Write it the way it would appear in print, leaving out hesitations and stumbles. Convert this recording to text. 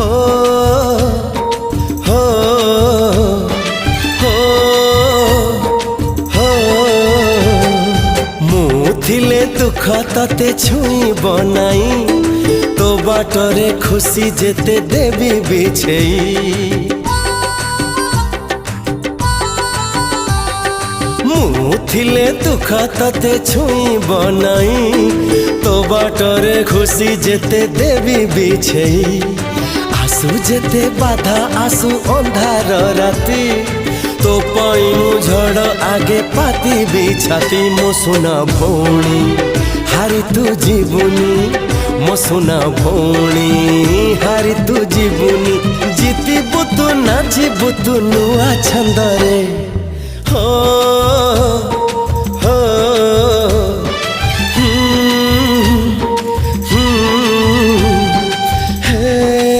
हो हो हो हो मु थिले दुख तते छुईब नाई तो बाटरे खुशी जेते देवी बिछेई मु थिले दुख तते छुईब नाई तो बाटरे खुशी जेते देवी बिछेई आसु जेते बाधा आसु अंधार राती तो पैनु झड़ आगे पाती बिछाती मो सुना भौणी हारी तू जीवनी मो सुना भौणी हारी तू जीवनी जीती बुतु ना जीवतु नुआ छंदरे।